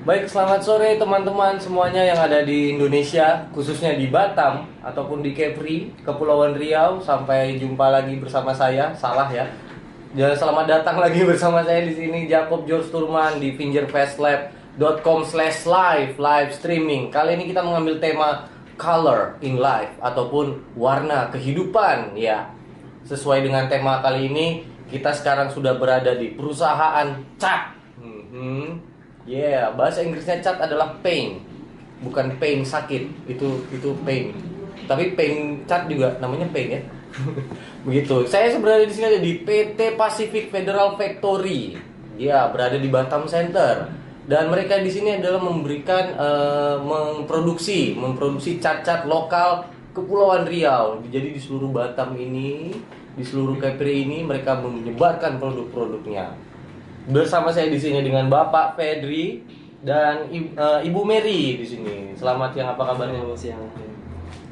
Baik, selamat sore teman-teman semuanya yang ada di Indonesia, khususnya di Batam ataupun di Kepri, Kepulauan Riau. Sampai jumpa lagi bersama saya, salah ya. Ya, selamat datang lagi bersama saya di sini Jacob George Turman di fingerfastlab.com/live live streaming. Kali ini kita mengambil tema color in life ataupun warna kehidupan ya. Sesuai dengan tema kali ini, kita sekarang sudah berada di perusahaan cat. Bahasa Inggrisnya cat adalah pain, bukan pain sakit. Itu pain. Tapi pain cat juga namanya pain ya. Begitu. Saya berada di sini ada di PT Pacific Federal Factory. Ya, berada di Batam Center. Dan mereka di sini adalah memberikan memproduksi cat-cat lokal Kepulauan Riau. Jadi di seluruh Batam ini, di seluruh Kepri ini mereka menyebarkan produk-produknya. Bersama saya di sini dengan Bapak Fedri dan Ibu Mary di sini. Selamat siang, apa kabarnya? Selamat siang.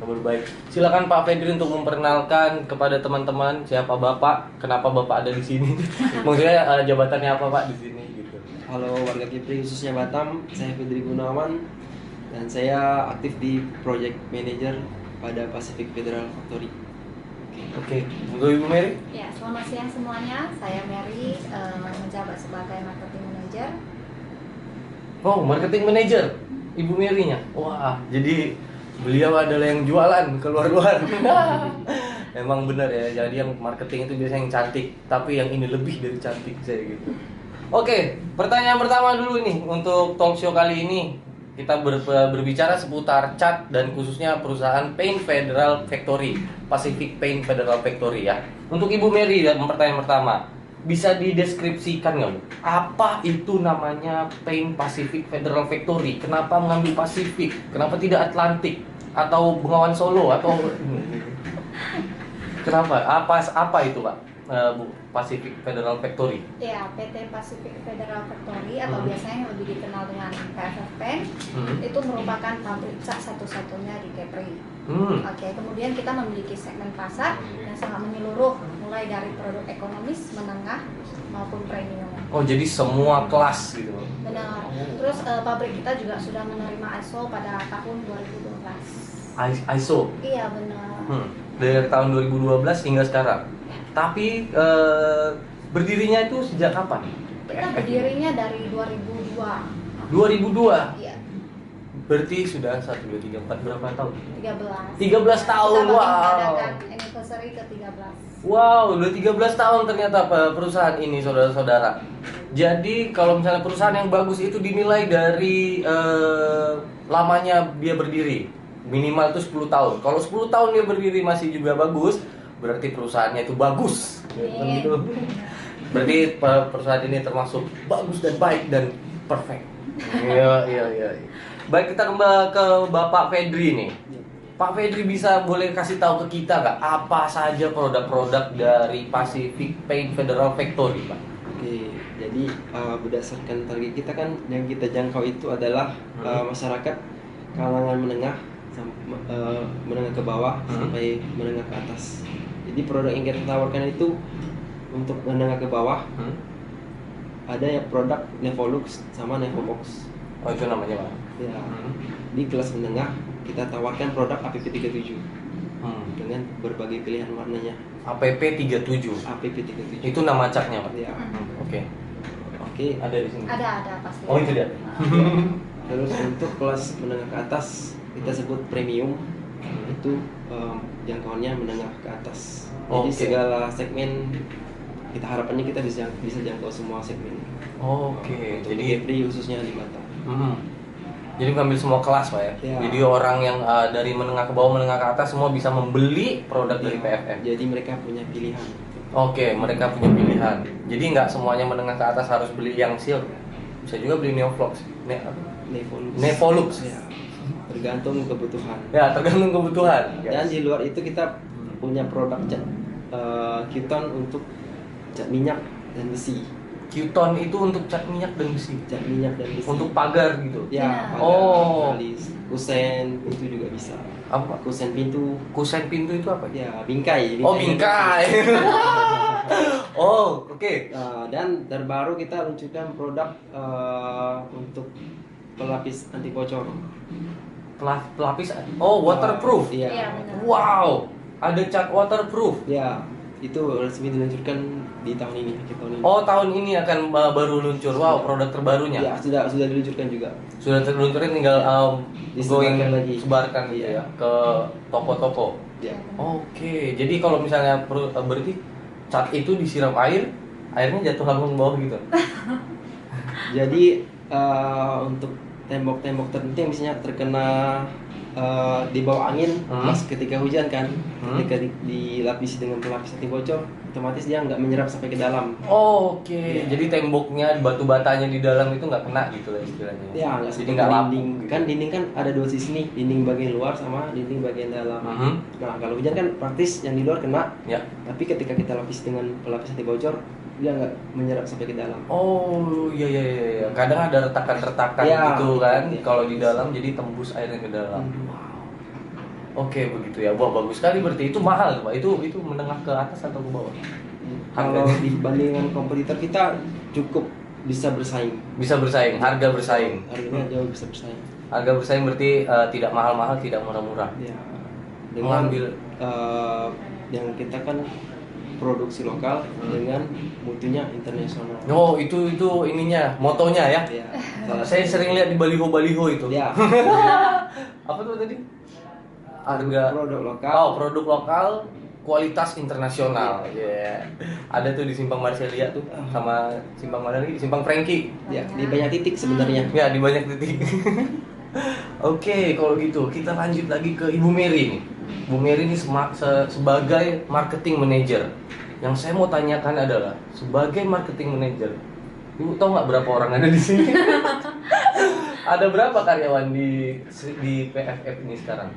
Kabar baik. Silakan Pak Fedri untuk memperkenalkan kepada teman-teman siapa Bapak, kenapa Bapak ada di sini. Maksudnya jabatannya apa Pak di sini gitu. Halo warga Kepri khususnya Batam, saya Fedri Gunawan dan saya aktif di Project Manager pada Pacific Federal Factory. Oke, untuk Ibu Mary? Ya, selamat siang semuanya. Saya Mary, menjabat sebagai marketing manager. Oh, marketing manager. Ibu Mary-nya. Wah, jadi beliau adalah yang jualan keluar-luar. Emang benar ya. Jadi yang marketing itu biasanya yang cantik, tapi yang ini lebih dari cantik saya gitu. Oke, pertanyaan pertama dulu nih untuk talk show kali ini. Kita berbicara seputar cat dan khususnya perusahaan Paint Federal Factory, Pacific Paint Federal Factory ya. Untuk Ibu Mary dan pertanyaan pertama, bisa dideskripsikan nggak Bu? Apa itu namanya Paint Pacific Federal Factory? Kenapa mengambil Pasifik? Kenapa tidak Atlantik atau Bengawan Solo atau kenapa? Apa itu Pak? Bu, Pacific Federal Factory. Ya, PT Pacific Federal Factory atau biasanya yang lebih dikenal dengan PFF Paint itu merupakan pabrik cat satu-satunya di Kepri. Oke, kemudian kita memiliki segmen pasar yang sangat menyeluruh, mulai dari produk ekonomis, menengah maupun premium. Oh, jadi semua kelas gitu. Benar. Terus pabrik kita juga sudah menerima ISO pada tahun 2012. ISO. Iya, benar. Dari tahun 2012 hingga sekarang. Tapi berdirinya itu sejak kapan? Kita berdirinya dari 2002. 2002. Iya. Berarti sudah 1, 2, 3, 4 berapa tahun? 13. 13 tahun. Kita Wow. mengadakan anniversary ke-13. Wow, udah 13 tahun ternyata perusahaan ini saudara-saudara. Jadi kalau misalnya perusahaan yang bagus itu dinilai dari lamanya dia berdiri. Minimal itu 10 tahun. Kalau 10 tahun dia berdiri masih juga bagus, berarti perusahaannya itu bagus. Amin. Gitu. Berarti perusahaan ini termasuk bagus dan baik dan perfect. Iya. Baik, kita kembali ke Bapak Fedri nih. Pak Fedri boleh kasih tahu ke kita nggak apa saja produk-produk dari Pacific Paint Federal Factory, Pak? Oke, jadi berdasarkan target kita kan yang kita jangkau itu adalah masyarakat kalangan menengah menengah ke bawah sampai menengah ke atas. Jadi produk yang kita tawarkan itu untuk menengah ke bawah ada ya produk Nevolux sama Nevobox. Oh, itu namanya Pak? Ya, di kelas menengah kita tawarkan produk APP37 dengan berbagai pilihan warnanya. APP37. APP37 Itu nama catnya Pak? ya. Oke, ada di sini. Ada pasti. Oh, itu dia. Terus untuk kelas menengah ke atas kita sebut premium, itu jangkauannya menengah ke atas. Jadi segala segmen kita harapannya kita bisa jangkau semua segmen. Jadi Kepri khususnya di Batam. Jadi mengambil semua kelas Pak ya? Ya. Jadi orang yang dari menengah ke bawah, menengah ke atas semua bisa membeli produk dari PFF. Jadi mereka punya pilihan. Oke, mereka punya pilihan. Jadi nggak semuanya menengah ke atas harus beli yang silk. Bisa juga beli Neoflux. Nevolux. Ya, tergantung kebutuhan. Ya, tergantung kebutuhan. Dan di luar itu kita punya produk cat Q-tone untuk cat minyak dan besi. Q-tone itu untuk cat minyak dan besi. Cat minyak dan besi. Untuk pagar gitu. Ya, pagar, Oh. alis, kusen itu juga bisa. Apa? Kusen pintu. Kusen pintu itu apa? Ya, bingkai. Oh, bingkai. Oh, oke. Dan terbaru kita luncurkan produk untuk pelapis anti bocor. Pelapis. Oh, waterproof. Iya, Iya. benar. Wow, ada cat waterproof. Ya, itu resmi diluncurkan di tahun ini, akhir tahun ini. Oh, tahun ini akan baru luncur. Wow, produk terbarunya. Ya, sudah diluncurkan juga. Sudah terluncurin, tinggal Disebarkan lagi. sebarkan gitu Iya. ya ke toko-toko. Ya. Oke, jadi kalau misalnya berarti cat itu disiram air, airnya jatuh langsung ke bawah gitu. Jadi untuk tembok-tembok tertentu yang misalnya terkena di bawah angin pas ketika hujan kan, ketika dilapisi dengan pelapis anti bocor, otomatis dia nggak menyerap sampai ke dalam. Oke, Iya. jadi temboknya, batu batanya di dalam itu nggak kena gitu lah istilahnya. Ya, nggak Jadi seperti nggak lapuk. dinding. Gitu. Kan dinding kan ada dua sisi nih, dinding bagian luar sama dinding bagian dalam. Nah, kalau hujan kan praktis yang di luar kena, Ya. tapi ketika kita lapis dengan pelapis anti bocor, dia nggak menyerap sampai ke dalam. Oh, iya. Kadang ada retakan-retakan Ya, gitu kan, iya. kalau di dalam jadi tembus airnya ke dalam. Hmm. Wow. Oke, begitu ya. Wah, bagus sekali berarti. Itu mahal, Pak. Itu menengah ke atas atau ke bawah? Kalau Harganya? dibandingkan kompetitor kita cukup bisa bersaing. Bisa bersaing, harga bersaing. Harganya jauh bisa bersaing. Harga bersaing berarti tidak mahal-mahal, tidak murah-murah. Ya. Dengan Mengambil- yang kita kan produksi lokal dengan mutunya internasional. Oh, itu ininya, motonya ya. Ya. Saya sering lihat di baliho-baliho itu. Ya. Apa tuh tadi? Harga Produk lokal. Oh, produk lokal, kualitas internasional. Ya. Ada tuh di Simpang Marselia tuh, sama Simpang mana lagi? Simpang Frankie. Ya, di banyak titik sebenarnya. Ya, di banyak titik. Oke, kalau gitu kita lanjut lagi ke Ibu Mary nih. Bu Mary ini sebagai marketing manager. Yang saya mau tanyakan adalah, sebagai marketing manager, Ibu tahu nggak berapa orang ada di sini? Ada berapa karyawan di PFF ini sekarang?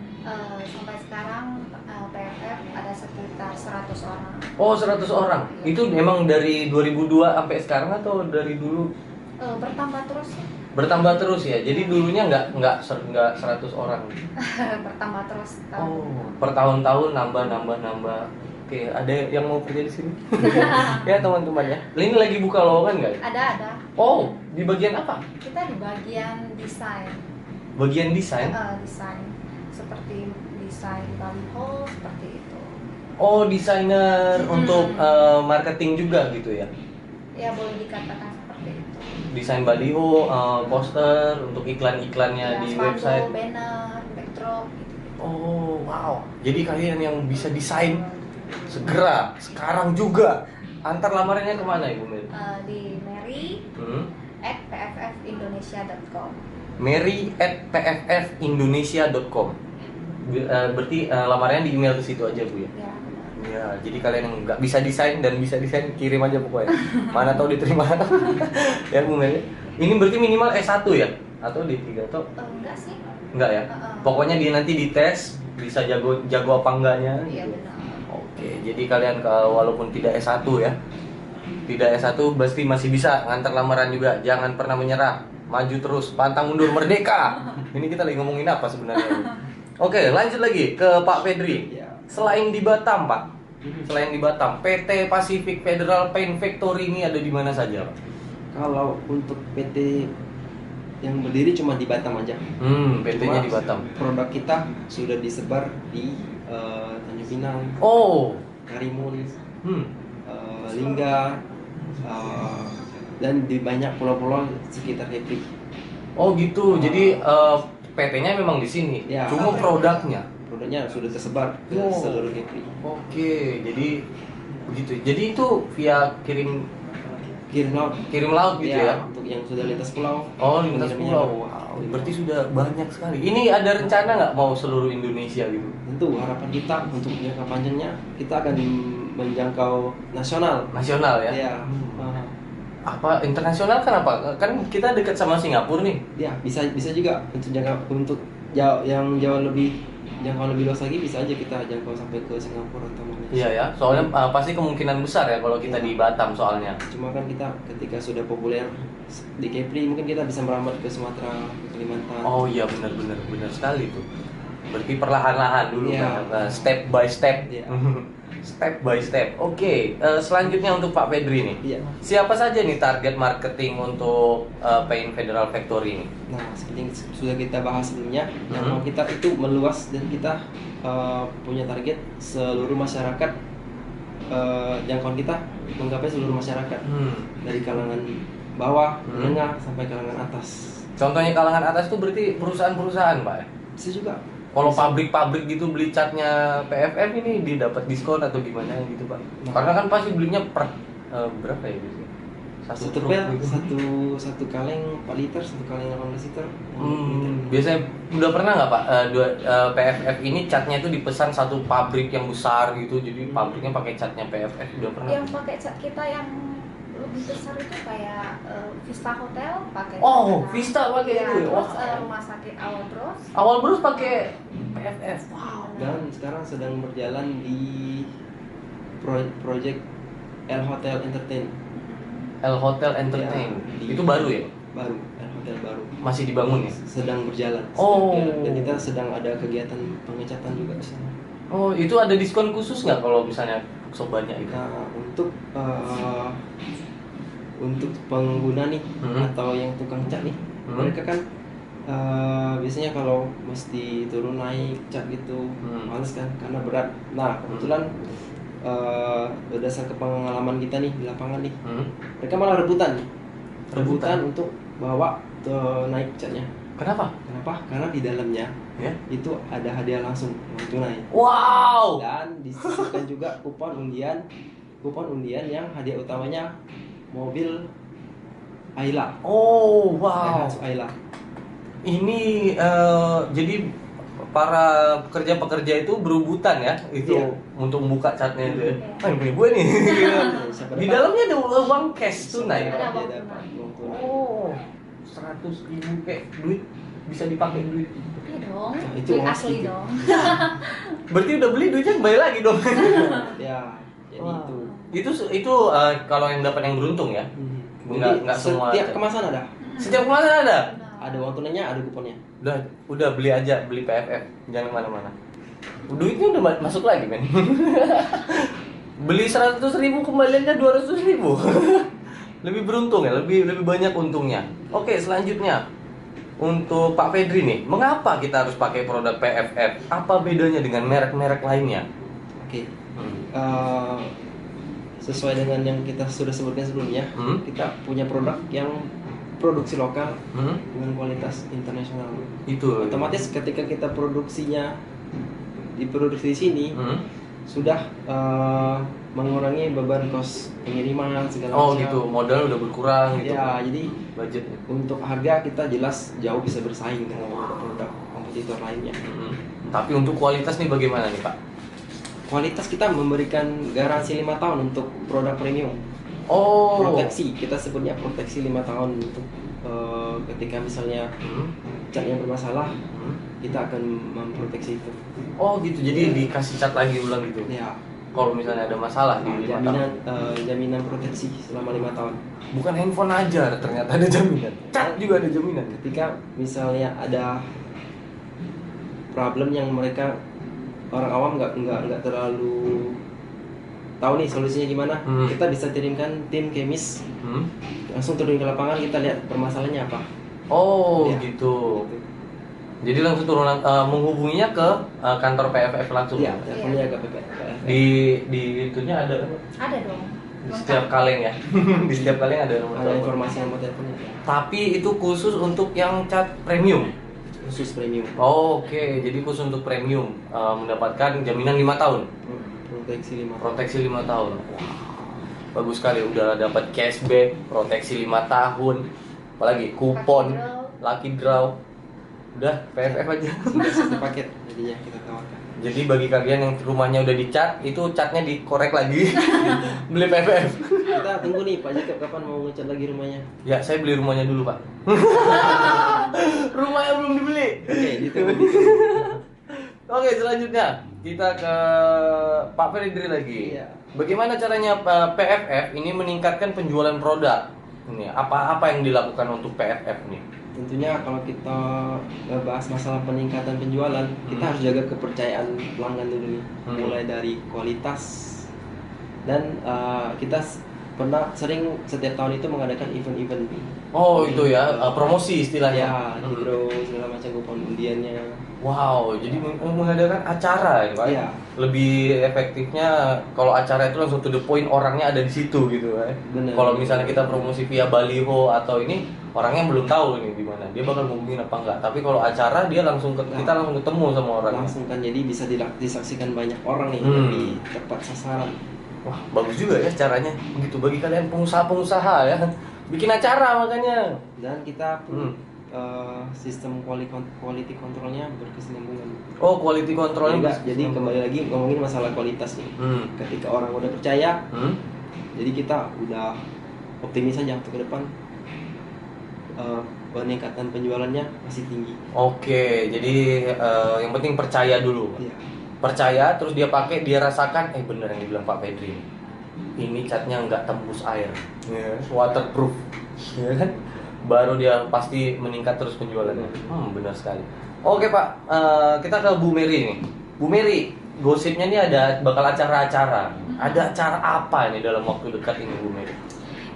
Sampai sekarang PFF ada sekitar 100 orang. Oh, 100 orang. Itu memang dari 2002 sampai sekarang atau dari dulu Bertambah terus. bertambah terus ya? Jadi dulunya nggak 100 orang. Bertambah terus. Oh, per tahun-tahun nambah. Oke, ada yang mau kerja di sini? Ya teman-teman ya. Ini lagi buka lowongan nggak? Ada. Oh, di bagian apa? Kita di bagian desain. Bagian desain. Desain seperti desain baliho seperti itu. Oh, desainer untuk marketing juga gitu ya? Ya boleh dikatakan seperti itu. Desain baliho, poster untuk iklan-iklannya Ya, di spanduk, website. banner, backdrop gitu. Oh, wow. Jadi kalian yang bisa desain segera sekarang juga. Antar lamarannya kemana Ibu Mary? Di mary@pffindonesia.com. mary@pffindonesia.com. Berarti lamarannya di email ke situ aja Bu ya? Ya, benar. Ya, jadi kalian yang nggak bisa desain dan bisa desain kirim aja pokoknya. Mana tahu diterima. Ya Bu Mary. Ini berarti minimal S1 ya? Atau D3 atau Enggak sih. enggak ya? Pokoknya dia nanti dites bisa jago apa enggaknya. Iya gitu. benar. Oke, jadi kalian walaupun tidak S1 ya. Tidak S1 pasti masih bisa ngantar lamaran juga. Jangan pernah menyerah. Maju terus, pantang mundur, merdeka. Ini kita lagi ngomongin apa sebenarnya? Oke, lanjut lagi ke Pak Fedri. Ya. Selain di Batam, Pak. Selain di Batam, PT Pacific Federal Paint Factory ini ada di mana saja, Pak? Kalau untuk PT yang berdiri cuma di Batam aja. PT-nya Cuma di Batam. Produk kita sudah disebar di Tanjung Pinang, Oh. Karimun, Hmm. Lingga, dan di banyak pulau-pulau sekitar Kepri. Oh gitu. Jadi PT-nya memang di sini. Ya. Cuma produknya. Produknya sudah tersebar ke Oh. seluruh Kepri. Oke, jadi begitu. Jadi itu via kirim Kirim laut gitu ya? untuk yang sudah lintas pulau. Oh, lintas pengirimnya. pulau. Wow, berarti sudah banyak sekali. Ini ada rencana nggak mau seluruh Indonesia gitu? Tentu harapan kita untuk jangka panjangnya kita akan menjangkau nasional. Nasional ya? Ya, Apa internasional kan apa? Kan kita dekat sama Singapura nih. ya bisa juga untuk yang jauh lebih jangkau lebih luas lagi bisa aja kita jangkau sampai ke Singapura atau Malaysia. Iya ya. Soalnya pasti kemungkinan besar ya kalau kita di Batam soalnya. Cuma kan kita ketika sudah populer di Kepri mungkin kita bisa merambat ke Sumatera, ke Kalimantan. Oh iya benar sekali tuh. Berarti perlahan-lahan dulu Iya. kan, step by step. Iya. Step by step. Oke, selanjutnya untuk Pak Fedri nih. Iya. Siapa saja nih target marketing untuk Paint Federal Factory ini? Nah, seperti yang sudah kita bahas sebelumnya, jangkauan kita itu meluas dan kita punya target seluruh masyarakat. Jangkauan kita menggapai seluruh masyarakat dari kalangan bawah, menengah sampai kalangan atas. Contohnya kalangan atas itu berarti perusahaan-perusahaan, Pak. Bisa juga. Kalau pabrik-pabrik gitu beli catnya PFF ini didapat diskon atau gimana gitu, Pak? Nah. Karena kan pasti belinya per berapa ya biasanya? Satu truk pel, gitu. satu kaleng 4 liter, satu kaleng 18 liter. Biasanya udah pernah nggak Pak PFF ini catnya itu dipesan satu pabrik yang besar gitu, jadi pabriknya pakai catnya PFF, udah pernah? Yang pakai cat kita yang lebih besar itu kayak Vista Hotel pakai. Oh, Vista pakai ya, itu ya? terus Wah. rumah sakit Awal Bros. Awal Bros pakai PFF. Wow. Dan sekarang sedang berjalan di project L Hotel Entertain. L Hotel Entertain. Ya, Itu baru ya? Baru, L Hotel baru. Masih dibangun ya? Sedang berjalan. Oh. Dan kita sedang ada kegiatan pengecatan juga di sana. Oh, itu ada diskon khusus nggak kalau misalnya sobatnya itu? Nah, untuk pengguna nih atau yang tukang cat nih, mereka kan biasanya kalau mesti turun naik cat gitu males kan karena berat. Nah, kebetulan berdasarkan pengalaman kita nih di lapangan nih, mereka malah rebutan untuk bawa naik catnya. Kenapa? Karena di dalamnya Ya? itu ada hadiah langsung uang tunai. Wow. Dan disisipkan juga kupon undian yang hadiah utamanya mobil Ayla. Oh, wow. Ayla. Ini jadi para pekerja-pekerja itu berebutan ya, itu Iya. untuk membuka catnya itu. Iya. Ah, ini punya gue nih. Siapa Di dapat? dalamnya ada uang cash tunai. Ada Dia uang dapat uang tunai. Oh, 100.000 kayak duit bisa dipakai duit. Iya dong. Nah, itu Duit uang asli sedikit. dong. Berarti udah beli duitnya kembali lagi dong. Ya, jadi Wah. itu. Itu kalau yang dapat yang beruntung ya. Jadi Nggak semua setiap cat. kemasan ada. Setiap kemasan ada. Ada uang tunainya, ada kuponnya. Udah beli aja, beli PFF, jangan kemana-mana. Duitnya udah masuk lagi men. Beli 100.000 kembaliannya 200.000. Lebih beruntung ya, lebih banyak untungnya. Oke, selanjutnya untuk Pak Fedri nih, mengapa kita harus pakai produk PFF? Apa bedanya dengan merek-merek lainnya? Oke. Sesuai dengan yang kita sudah sebutkan sebelumnya, kita punya produk yang produksi lokal dengan kualitas internasional. Itu Otomatis ketika kita diproduksi di sini sudah mengurangi beban kos pengiriman segala macam. Oh gitu, modal udah berkurang gitu. Ya, jadi Budgetnya. untuk harga kita jelas jauh bisa bersaing dengan produk kompetitor lainnya. Tapi untuk kualitas nih bagaimana nih Pak? Kualitas kita memberikan garansi 5 tahun untuk produk premium. Oh. Proteksi, kita sebutnya proteksi 5 tahun untuk ketika misalnya catnya bermasalah, kita akan memproteksi itu. Oh gitu, jadi dikasih cat lagi ulang gitu. Ya, Kalau misalnya ada masalah di 5 tahun. jaminan proteksi selama 5 tahun. Bukan handphone aja, ternyata ada jaminan. Cat juga ada jaminan. Ketika misalnya ada problem yang mereka orang awam nggak terlalu tahu nih solusinya gimana, kita bisa kirimkan tim kemis langsung turun ke lapangan, kita lihat permasalahannya apa. Oh Ya. gitu. Jadi langsung turun menghubunginya ke kantor PFF langsung. Iya, teleponnya agak PPF. Di itunya ada kan? Ada dong. Di setiap kaleng ya. Di setiap kaleng ada nomor Ada telepon. informasi nomor teleponnya. Tapi itu khusus untuk yang cat premium. Khusus premium. Oke, jadi khusus untuk premium mendapatkan jaminan 5 tahun. Proteksi 5 tahun. Proteksi 5 tahun. Wah, bagus sekali, udah dapat cashback, proteksi 5 tahun. Apalagi kupon, lucky draw. Udah, PFF aja. Sudah satu paket jadinya kita tawarkan. Jadi bagi kalian yang rumahnya udah dicat, itu catnya dikorek lagi. Beli PFF. Kita tunggu nih Pak Jacob kapan mau ngecat lagi rumahnya. Ya, saya beli rumahnya dulu, Pak. Rumahnya belum dibeli. Oke, ditunggu. Oke, selanjutnya kita ke Pak Fedri lagi. Iya. Bagaimana caranya PFF ini meningkatkan penjualan produk? Ini apa yang dilakukan untuk PFF nih? tentunya kalau kita bahas masalah peningkatan penjualan, kita harus jaga kepercayaan pelanggan dulu nih. Mulai dari kualitas dan kita pernah sering setiap tahun itu mengadakan event-event. Oh itu ya, promosi istilahnya. Ya, hidro segala macam kupon undiannya. Wow, jadi mengadakan acara ya Pak? Iya. Lebih efektifnya kalau acara itu langsung to the point, orangnya ada di situ gitu kan. Benar. Kalau misalnya kita promosi via baliho atau ini, orangnya belum tahu ini di mana, dia bakal ngomongin apa enggak. Tapi kalau acara dia langsung kita langsung ketemu sama orangnya. Langsung kan, jadi bisa disaksikan banyak orang nih, lebih tepat sasaran. Wah, bagus juga ya caranya. Begitu bagi kalian pengusaha-pengusaha ya. Bikin acara makanya. Dan kita pun sistem quality controlnya berkesinambungan. Oh, quality controlnya. Jadi kembali lagi ngomongin masalah kualitas nih. Ketika orang udah percaya, jadi kita udah optimis aja untuk ke depan. Peningkatan penjualannya masih tinggi. Oke, jadi yang penting percaya dulu. Iya. Percaya, terus dia pakai, dia rasakan, bener yang dibilang Pak Pedri. Ini catnya nggak tembus air, waterproof, ya kan? Baru dia pasti meningkat terus penjualannya. Benar sekali. Oke Pak, kita ke Bu Mary nih. Bu Mary, gosipnya nih bakal acara-acara. Ada acara apa nih dalam waktu dekat ini Bu Mary?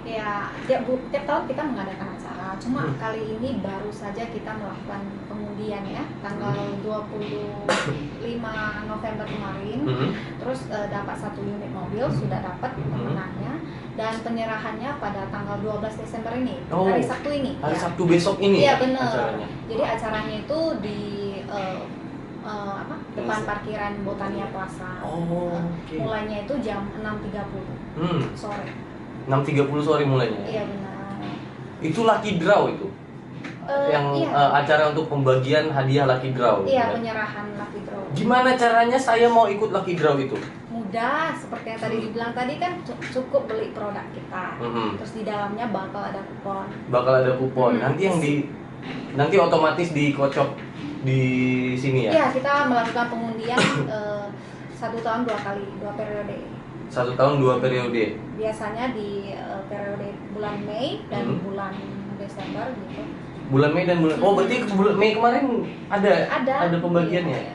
Ya, tiap tahun kita mengadakan acara. Cuma kali ini baru saja kita melakukan pengundian ya, tanggal 25 November kemarin. Terus dapat 1 unit mobil, sudah dapat pemenangnya. Dan penyerahannya pada tanggal 12 Desember ini, hari Sabtu ini. Hari ya. Sabtu besok ini. Iya benar. Acaranya. Jadi acaranya itu di depan parkiran Botania Plaza. Okay. Mulainya itu jam 6.30 sore. 6.30 sore mulainya. Iya benar. Itu lucky draw itu. Acara untuk pembagian hadiah lucky draw. Iya, penyerahan lucky draw. Gimana caranya saya mau ikut lucky draw itu? Mudah, seperti yang tadi dibilang tadi kan cukup beli produk kita. Terus di dalamnya bakal ada kupon. Bakal ada kupon. Nanti otomatis dikocok di sini ya. Iya, kita melakukan pengundian 1 tahun 2 kali, 2 periode. 1 tahun 2 periode. Biasanya di periode bulan Mei dan bulan Desember gitu. Bulan Mei dan bulan. Berarti bulan Mei kemarin ada pembagiannya. Iya.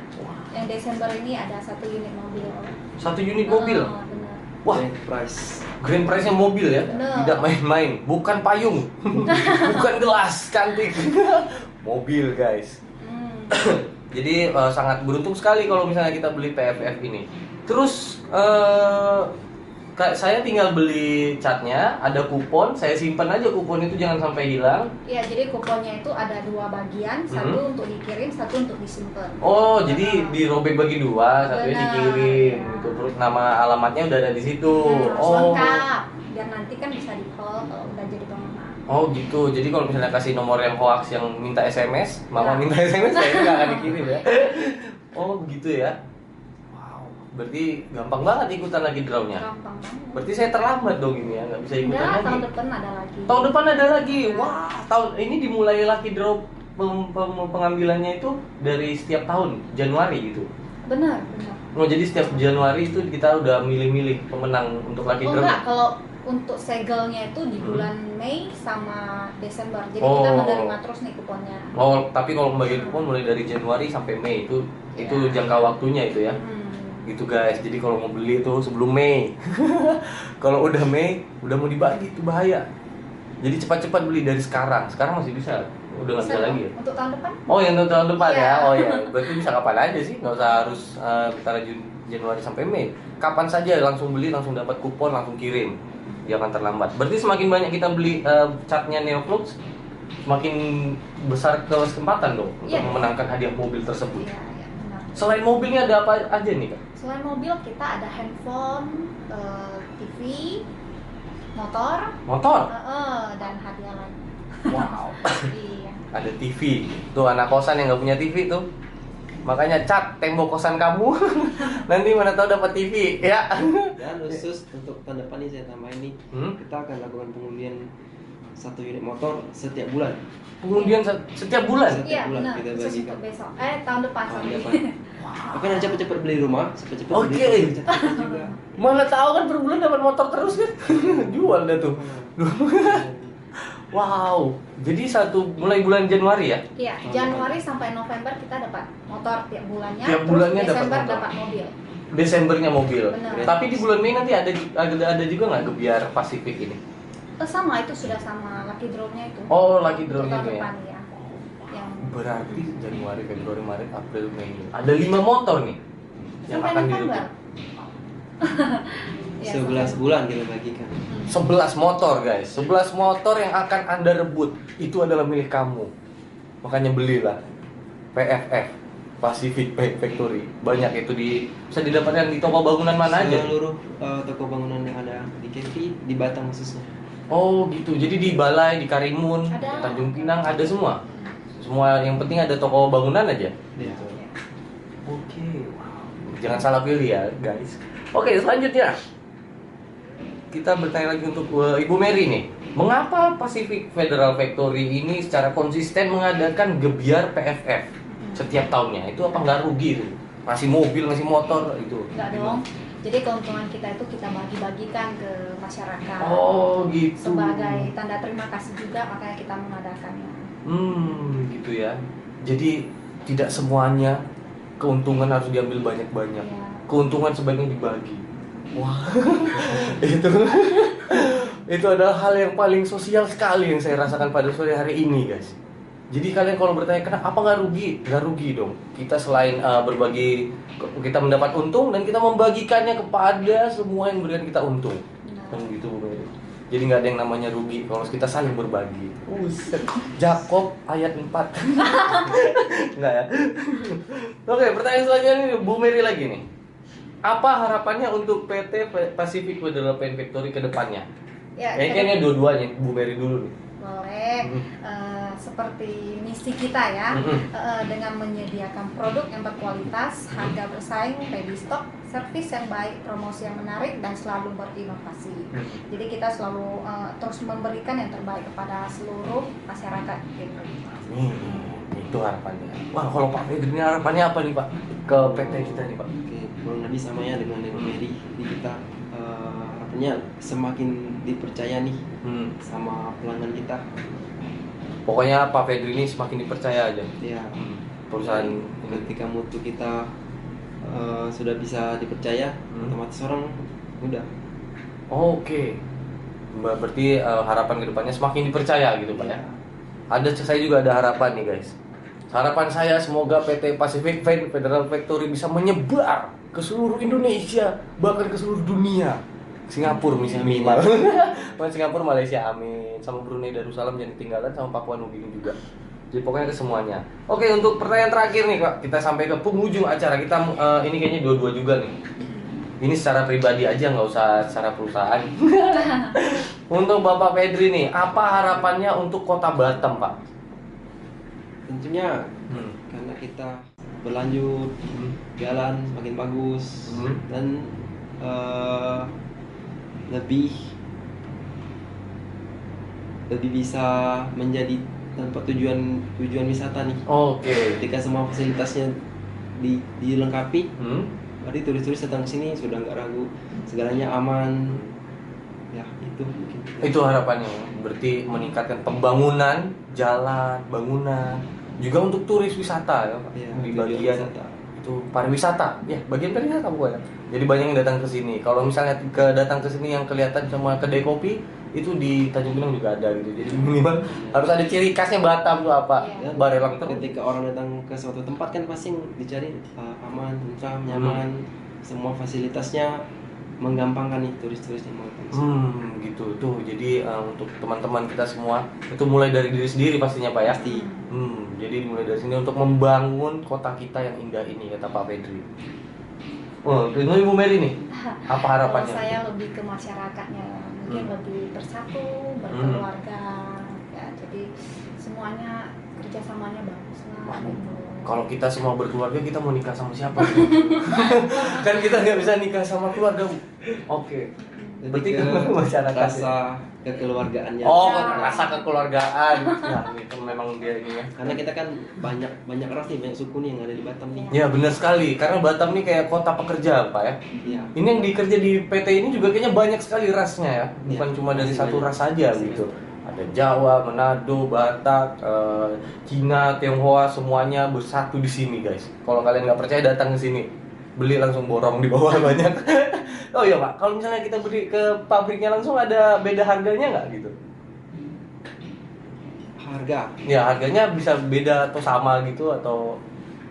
Yang Desember ini ada 1 unit mobil. 1 unit mobil. Benar. Wah, grand prize-nya mobil ya. Benar. Tidak main-main, bukan payung. Bukan gelas cantik. Mobil, guys. Jadi sangat beruntung sekali kalau misalnya kita beli PFF ini. Terus saya tinggal beli catnya, ada kupon, saya simpan aja kupon itu, jangan sampai hilang. Iya, jadi kuponnya itu ada 2 bagian, satu untuk dikirim, satu untuk disimpan. Oh, jadi dirobek bagi 2, satunya dikirim. Gitu. Terus nama alamatnya udah ada di situ. Lengkap, biar nanti kan bisa di-call kalau udah jadi pemenang. Oh gitu, jadi kalau misalnya kasih nomor yang hoax yang minta SMS, mama minta SMS, saya nggak akan dikirim ya. Oh begitu ya. Berarti gampang banget ikutan lagi drawnya. Gampang banget. Berarti saya terlambat dong ini ya, nggak bisa ikutan lagi. Tahun depan ada lagi. Tahun depan ada lagi. Wah, tahun ini dimulai lucky draw pengambilannya itu dari setiap tahun Januari gitu. Benar. Oh jadi setiap Januari itu kita udah milih-milih pemenang untuk lucky draw. Enggak, kalau untuk segelnya itu di bulan Mei sama Desember. Jadi kita menerima terus nih kuponnya. Tapi kalau pembagian kupon mulai dari Januari sampai Mei itu jangka waktunya itu ya. Gitu guys, jadi kalau mau beli itu sebelum Mei. Kalau udah Mei, udah mau dibagi itu bahaya. Jadi cepat-cepat beli dari sekarang. Sekarang masih bisa, udah nggak bisa lagi ya. Untuk tahun depan? Oh yang untuk tahun depan ya. Oh ya, berarti bisa kapan aja sih, nggak usah harus antara Januari sampai Mei. Kapan saja langsung beli, langsung dapat kupon, langsung kirim. Jangan terlambat. Berarti semakin banyak kita beli catnya Neoflux, semakin besar kesempatan dong untuk memenangkan hadiah mobil tersebut. Iya, benar. Selain mobilnya ada apa aja nih Kak? Selain mobil kita ada handphone, TV, motor, dan hadiah lain. Wow. Iya. Ada TV. Tuh anak kosan yang nggak punya TV tuh. Makanya cat tembok kosan kamu. Nanti mana tahu dapat TV ya. Dan khusus untuk tahun depan nih saya tambahin nih, kita akan lakukan pengundian 1 unit motor setiap bulan. Pengundian setiap bulan? Iya benar. Kita Khusus bagikan. untuk besok. Tahun depan. Oke, nanti cepet-cepet beli rumah, cepet-cepet Oke. beli cepet-cepet juga. Mana tahu kan per bulan dapat motor terus kan. Jual dah tuh. Wow, jadi mulai bulan Januari ya? Iya, Januari sampai November kita dapat motor tiap bulannya. Tiap bulannya terus dapat Desember motor. dapat mobil. Desembernya mobil. Benar. Tapi di bulan Mei nanti ada juga nggak Gebiar Pasifik ini? Sama itu sudah sama lucky draw-nya itu. Oh, lucky Untuk draw-nya tahun itu ya. depan, ya. Yang Berarti Januari, Februari, Maret, April, Mei. Ada 5 motor nih yang sampai akan November. dirugi. Ya, 11 bulan kita bagikan. 11 motor guys, 11 motor yang akan Anda rebut itu adalah milik kamu. Makanya belilah PFF Pacific Factory. Banyak itu bisa didapatkan di toko bangunan mana aja. Seluruh toko bangunan yang ada di Kepri, di Batam khususnya. Oh gitu. Jadi di Balai, di Karimun, Ada. Tanjung Pinang ada semua. Semua yang penting ada toko bangunan aja. Iya. Oke. Wow. Jangan salah pilih ya guys. Oke, selanjutnya kita bertanya lagi untuk Ibu Mary nih. Mengapa Pacific Federal Factory ini secara konsisten mengadakan gebiar PFF setiap tahunnya? Itu apa nggak rugi itu? Masih mobil, masih motor itu? Enggak dong. Jadi keuntungan kita itu kita bagi-bagikan ke masyarakat. Oh gitu. Sebagai tanda terima kasih juga makanya kita mengadakannya. Gitu ya. Jadi tidak semuanya keuntungan harus diambil banyak-banyak. Ya. Keuntungan sebaiknya dibagi. Wah, itu adalah hal yang paling sosial sekali yang saya rasakan pada sore hari ini, guys. Jadi kalian kalau bertanya kenapa nggak rugi, nggak rugi dong. Kita selain berbagi, kita mendapat untung dan kita membagikannya kepada semua yang memberikan kita untung. Nah. Kan gitu, Bu Mary. Jadi nggak ada yang namanya rugi kalau kita saling berbagi. Jakob ayat 4. Enggak ya? Oke, pertanyaan selanjutnya nih, Bu Mary lagi nih. Apa harapannya untuk PT Pacific Federal Pen Factory ke depannya? Ya, Kayaknya dua-duanya, Bu Mary dulu nih. boleh. Seperti misi kita ya, dengan menyediakan produk yang berkualitas, harga bersaing, ready stock, servis yang baik, promosi yang menarik, dan selalu berinovasi. Jadi kita selalu terus memberikan yang terbaik kepada seluruh masyarakat gitu. Itu harapannya. Wah, kalau Pak Fedri ini harapannya apa nih Pak ke PT kita nih Pak? Oke, kurang lebih samanya dengan Mary. Jadi kita harapannya semakin dipercaya nih sama pelanggan kita. Pokoknya Pak Fedri ini semakin dipercaya aja. Ya, Perusahaan ini. ketika mutu kita sudah bisa dipercaya, otomatis orang udah. Oke. Berarti harapan ke depannya semakin dipercaya gitu Pak ya. Saya juga ada harapan nih guys. Harapan saya semoga PT Pacific Federal Factory bisa menyebar ke seluruh Indonesia, bahkan ke seluruh dunia. Singapura misalnya minimal. Singapura, Malaysia, amin. Sama Brunei Darussalam jangan ketinggalan, sama Papua Nugini juga. Jadi pokoknya ke semuanya. Oke, untuk pertanyaan terakhir nih Kak, kita sampai ke penghujung acara. Kita ini kayaknya dua-dua juga nih. Ini secara pribadi aja, nggak usah secara perusahaan. Untuk Bapak Fedri nih, apa harapannya untuk Kota Batam, Pak? Tentunya karena kita berlanjut, jalan semakin bagus dan lebih bisa menjadi tempat tujuan wisata nih. Oke. Ketika semua fasilitasnya dilengkapi, berarti turis-turis datang ke sini sudah nggak ragu, segalanya aman. Ya itu mungkin. Itu harapannya. Berarti meningkatkan pembangunan jalan, bangunan, juga untuk turis wisata ya, Pak. Ya, Di bagian wisata. Itu pariwisata, ya bagian pariwisata bukan? Jadi banyak yang datang ke sini. Kalau misalnya datang ke sini yang kelihatan cuma kedai kopi, itu di Tanjung Pinang juga ada gitu. Jadi minimal harus ada ciri khasnya Batam tuh apa? Ya, Barelang terus. ketika orang datang ke suatu tempat kan pasti dicari aman, tentram, nyaman, semua fasilitasnya menggampangkan nih turis-turis yang mau datang ke sini. Gitu tuh. Jadi untuk teman-teman kita semua itu mulai dari diri sendiri pastinya Pak ya. Pasti. Jadi mulai dari sini untuk membangun kota kita yang indah ini kata Pak Fedri. Oh, itu Ibu Mary nih. Apa harapannya? Kalau saya lebih ke masyarakatnya, mungkin lebih bersatu, berkeluarga, ya. Jadi semuanya kerjasamanya bagus lah. Gitu. Kalau kita semua berkeluarga, kita mau nikah sama siapa? Kan kita nggak bisa nikah sama keluarga. Oke. Berarti ke masyarakat rasa kekeluargaannya. Oh, rasa kekeluargaan. Ya, itu memang dia ini ya. Karena kita kan banyak ras nih, banyak suku nih yang ada di Batam nih. Ya benar sekali, karena Batam nih kayak kota pekerja Pak ya. Iya. Ini yang dikerja di PT ini juga kayaknya banyak sekali rasnya ya, bukan Ya, cuma dari masih satu banyak. ras saja Masih gitu. banyak. Ada Jawa, Manado, Batak, Cina, Tionghoa, semuanya bersatu di sini guys. Kalau kalian nggak percaya datang ke sini, beli langsung borong di bawah banyak. Oh iya Pak, kalau misalnya kita beli ke pabriknya langsung ada beda harganya nggak gitu? Harga Ya harganya bisa beda atau sama gitu atau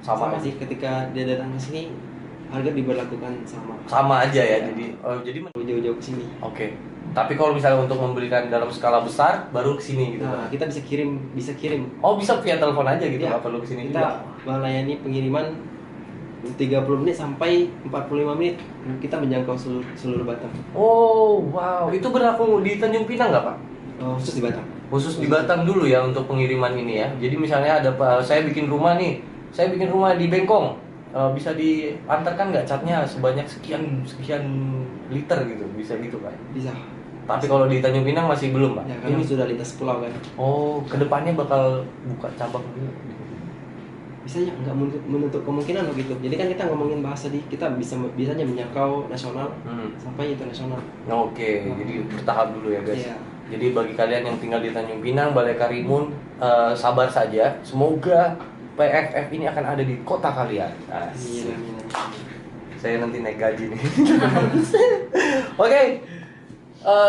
sama sama sih, ketika dia datang ke sini harga diberlakukan sama. sama aja ya. Ya. Jadi Jauh-jauh ke sini. oke. Tapi kalau misalnya untuk membelikan dalam skala besar baru ke sini gitu Nah, Pak. kita bisa kirim. Oh bisa via telepon aja gitu, Ya, nggak perlu kesini kita juga. melayani pengiriman 30 menit sampai 45 menit kita menjangkau seluruh Batam. Oh wow, itu berlaku di Tanjung Pinang nggak Pak? Khusus di Batam. Khusus di Batam dulu ya untuk pengiriman ini ya. Jadi misalnya ada saya bikin rumah nih, saya bikin rumah di Bengkong. Bisa diantarkan nggak catnya sebanyak sekian liter gitu, bisa gitu Pak? Bisa. Tapi kalau di Tanjung Pinang masih belum Pak? Ya, karena Ini sudah lintas pulau kan. oh kedepannya bakal buka cabang gitu. Bisa ya, nggak menutup kemungkinan loh gitu. Jadi kan kita ngomongin bahasa kita bisanya menjangkau nasional sampai internasional. Oke, jadi bertahap dulu ya guys. Iya. Jadi bagi kalian yang tinggal di Tanjung Pinang, Balai Karimun, sabar saja. Semoga PFF ini akan ada di kota kalian. Asik. Iya. Saya nanti naik gaji nih. Oke,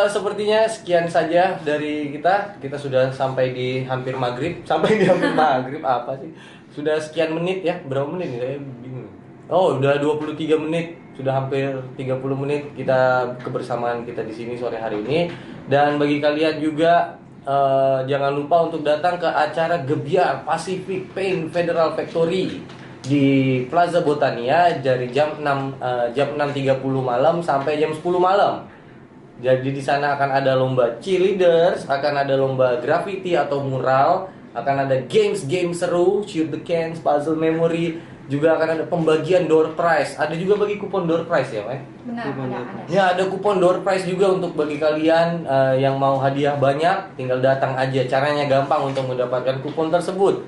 sepertinya sekian saja dari kita. Kita sudah sampai di hampir maghrib. Sampai di hampir maghrib apa sih? Sudah sekian menit ya. Berapa menit nih? Saya bingung. Oh, udah 23 menit. Sudah hampir 30 menit kita kebersamaan kita di sini sore hari ini. Dan bagi kalian juga jangan lupa untuk datang ke acara Gebiar Pacific Paint Federal Factory di Plaza Botania dari jam 6.30 malam sampai jam 10 malam. Jadi di sana akan ada lomba cheerleaders, akan ada lomba graffiti atau mural, akan ada games seru, shoot the cans, puzzle memory, juga akan ada pembagian door prize. Ada juga bagi kupon door prize ya, Pak? Benar, ada. Ya, ada kupon door prize juga untuk bagi kalian yang mau hadiah banyak, tinggal datang aja. Caranya gampang untuk mendapatkan kupon tersebut,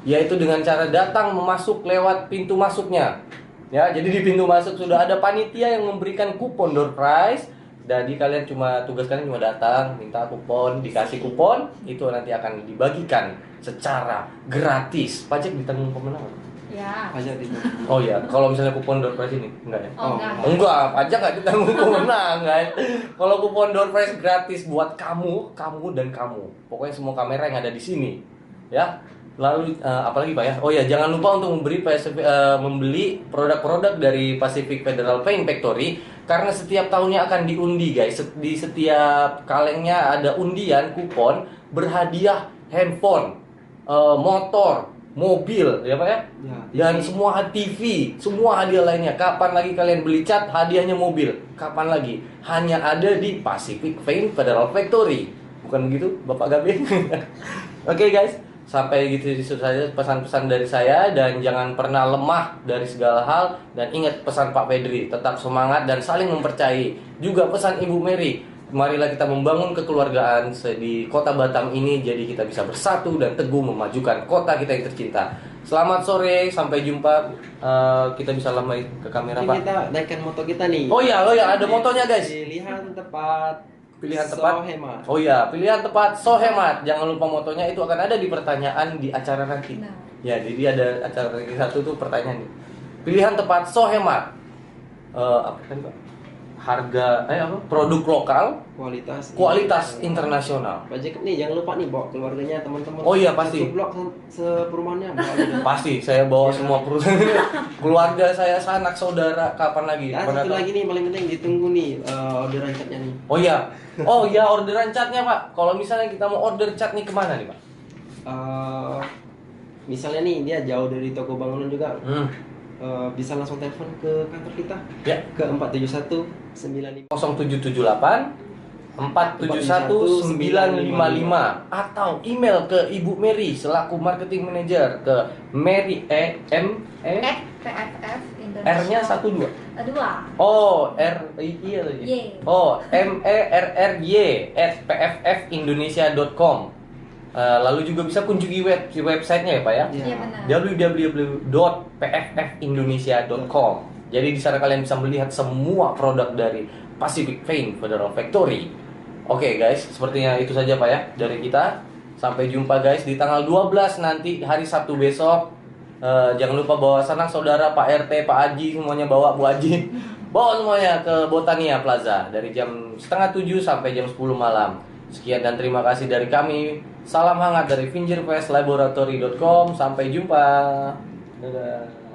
yaitu dengan cara datang memasuk lewat pintu masuknya. Ya, jadi di pintu masuk sudah ada panitia yang memberikan kupon door prize. Jadi kalian tugas kalian cuma datang, minta kupon, dikasih kupon, itu nanti akan dibagikan secara gratis. Pajak ditanggung pemenang. Ya. Pajak itu. Oh ya, kalau misalnya kupon door prize ini enggak ya? Oh, enggak. Enggak, pajak nggak ditanggung pemenang, guys. Kalau kupon door prize gratis buat kamu dan kamu. Pokoknya semua kamera yang ada di sini, ya. Lalu apalagi Pak ya? Oh ya, jangan lupa untuk membeli produk-produk dari Pacific Federal Paint Factory karena setiap tahunnya akan diundi guys. Di setiap kalengnya ada undian kupon berhadiah handphone, motor, mobil, ya Pak ya? Ya, Dan semua TV, semua hadiah lainnya. Kapan lagi kalian beli cat, hadiahnya mobil. Kapan lagi? Hanya ada di Pacific Paint Federal Factory. Bukan begitu, Bapak Gabe? Oke guys. Sampai gitu saja pesan-pesan dari saya, dan jangan pernah lemah dari segala hal, dan ingat pesan Pak Fedri, tetap semangat dan saling mempercayai. Juga pesan Ibu Mary, marilah kita membangun kekeluargaan di kota Batam ini jadi kita bisa bersatu dan teguh memajukan kota kita yang tercinta. Selamat sore, sampai jumpa. Kita bisa lambai ke kamera Pak. Kita naikkan moto kita nih. Oh ya, ada motonya guys. Pilihan tepat. So hemat. Oh ya, pilihan tepat, so hemat. Jangan lupa motonya, itu akan ada di pertanyaan di acara nanti. Nah. Ya, jadi ada acara ranking 1 tuh pertanyaan nih. Pilihan tepat, so hemat. Apa tadi Pak? Harga, apa? Produk lokal, kualitas internasional. Pak Jacob nih jangan lupa nih bawa keluarganya, teman-teman. Oh iya, pasti. Satu blok seperumahannya bawa aja. Pasti, saya bawa semua perusahaan. Keluarga saya, sanak saudara, kapan lagi? Dan satu lagi nih paling penting ditunggu nih orderan catnya nih. Oh iya, orderan catnya Pak. Kalau misalnya kita mau order cat nih kemana nih Pak? Misalnya nih dia jauh dari toko bangunan juga, bisa langsung telepon ke kantor kita ya, ke 471 95 0778 471 955 atau email ke Ibu Mary selaku marketing manager ke Mary PFF Indonesia. R-nya 1 2. 2. Oh, R iya tadi. Y. Oh, MERRY @pffindonesia.com. Lalu juga bisa kunjungi websitenya ya Pak ya. Iya benar. www.pffindonesia.com. Jadi di sana kalian bisa melihat semua produk dari Pacific Paint Federal Factory. Oke guys, sepertinya itu saja Pak ya dari kita. Sampai jumpa guys di tanggal 12 nanti hari Sabtu besok. Jangan lupa bawa sanak saudara, Pak RT, Pak Haji, semuanya bawa, Bu Haji. Bawa semuanya ke Botania Plaza dari jam setengah 7 sampai jam 10 malam. Sekian dan terima kasih dari kami. Salam hangat dari fingerfestlaboratory.com. Sampai jumpa. Dadah.